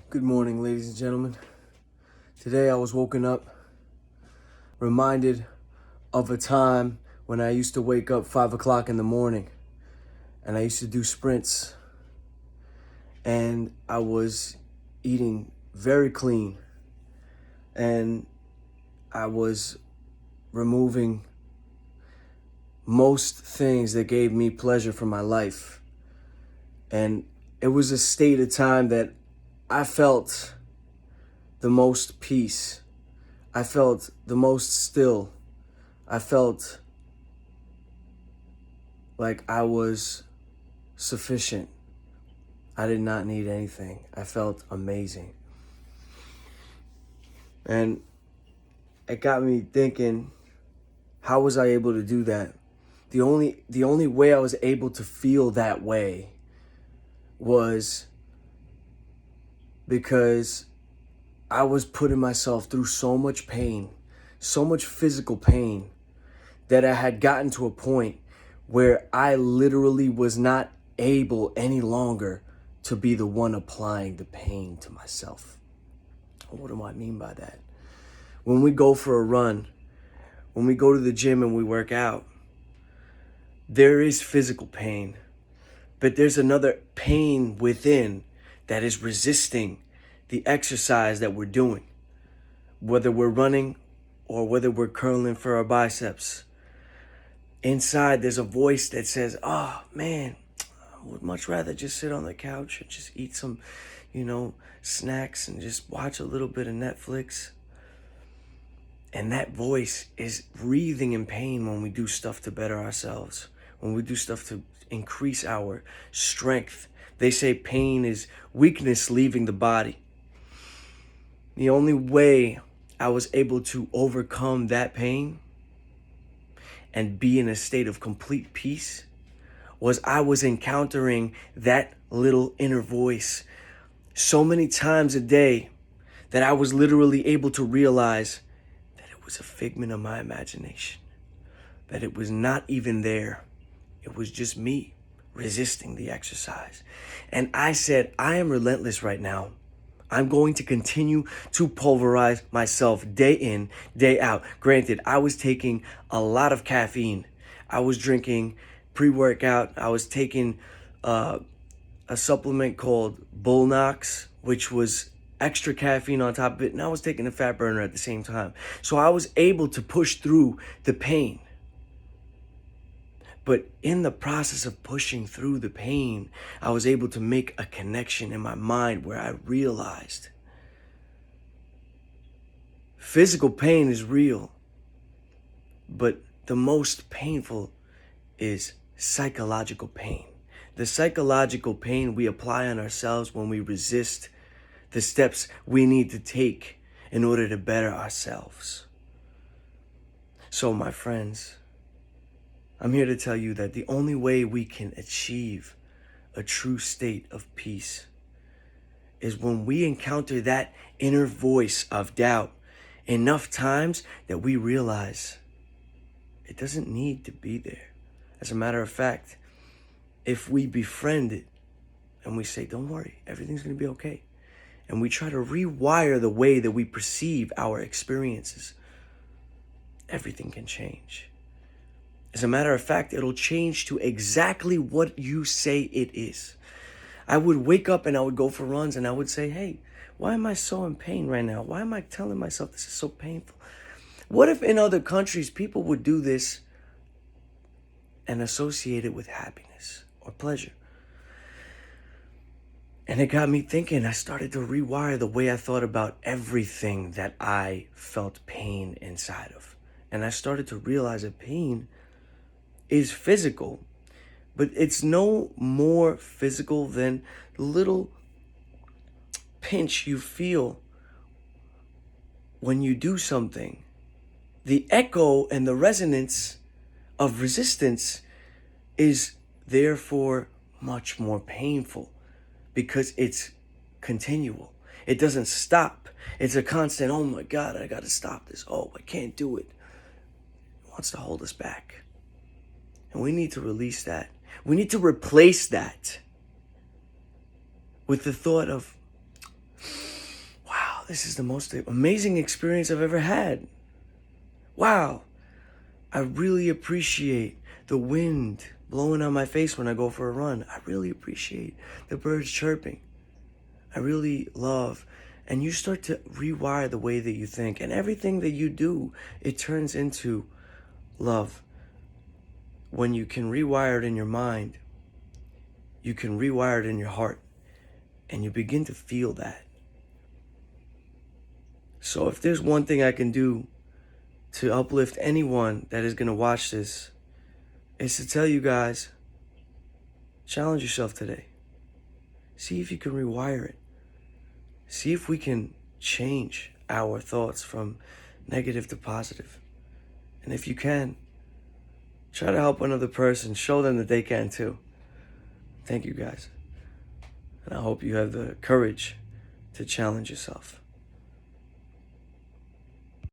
Good morning, ladies and gentlemen. Today I was woken up, reminded of a time when I used to wake up 5 o'clock in the morning and I used to do sprints, and I was eating very clean, and I was removing most things that gave me pleasure from my life. And it was a state of time that I felt the most peace. I felt the most still. I felt like I was sufficient. I did not need anything. I felt amazing. And it got me thinking, how was I able to do that? The only way I was able to feel that way was because I was putting myself through so much pain, so much physical pain, that I had gotten to a point where I literally was not able any longer to be the one applying the pain to myself. What do I mean by that? When we go for a run, when we go to the gym and we work out, there is physical pain, but there's another pain within that is resisting the exercise that we're doing, whether we're running or whether we're curling for our biceps. Inside, there's a voice that says, oh man, I would much rather just sit on the couch and just eat some, snacks and just watch a little bit of Netflix. And that voice is breathing in pain when we do stuff to better ourselves, when we do stuff to increase our strength. They say pain is weakness leaving the body. The only way I was able to overcome that pain and be in a state of complete peace was I was encountering that little inner voice so many times a day that I was literally able to realize that it was a figment of my imagination, that it was not even there. It was just me resisting the exercise. And I said, I am relentless right now. I'm going to continue to pulverize myself day in, day out. Granted, I was taking a lot of caffeine. I was drinking pre-workout. I was taking a supplement called Bullnox, which was extra caffeine on top of it. And I was taking a fat burner at the same time. So I was able to push through the pain. But in the process of pushing through the pain, I was able to make a connection in my mind where I realized physical pain is real, but the most painful is psychological pain. The psychological pain we apply on ourselves when we resist the steps we need to take in order to better ourselves. So, my friends, I'm here to tell you that the only way we can achieve a true state of peace is when we encounter that inner voice of doubt enough times that we realize it doesn't need to be there. As a matter of fact, if we befriend it and we say, don't worry, everything's going to be okay, and we try to rewire the way that we perceive our experiences, everything can change. As a matter of fact, it'll change to exactly what you say it is. I would wake up and I would go for runs and I would say, hey, why am I so in pain right now? Why am I telling myself this is so painful? What if in other countries people would do this and associate it with happiness or pleasure? And it got me thinking. I started to rewire the way I thought about everything that I felt pain inside of. And I started to realize that pain is physical, but it's no more physical than the little pinch you feel when you do something. The echo and the resonance of resistance is therefore much more painful because it's continual. It doesn't stop. It's a constant, oh my God, I gotta stop this. Oh, I can't do it. It wants to hold us back. And we need to release that. We need to replace that with the thought of, this is the most amazing experience I've ever had. Wow, I really appreciate the wind blowing on my face when I go for a run. I really appreciate the birds chirping. I really love, and you start to rewire the way that you think, and everything that you do, it turns into love. When you can rewire it in your mind, you can rewire it in your heart, and you begin to feel that. So if there's one thing I can do to uplift anyone that is going to watch this, it's to tell you guys, challenge yourself today. See if you can rewire it. See if we can change our thoughts from negative to positive. And if you can, try to help another person. Show them that they can too. Thank you guys. And I hope you have the courage to challenge yourself.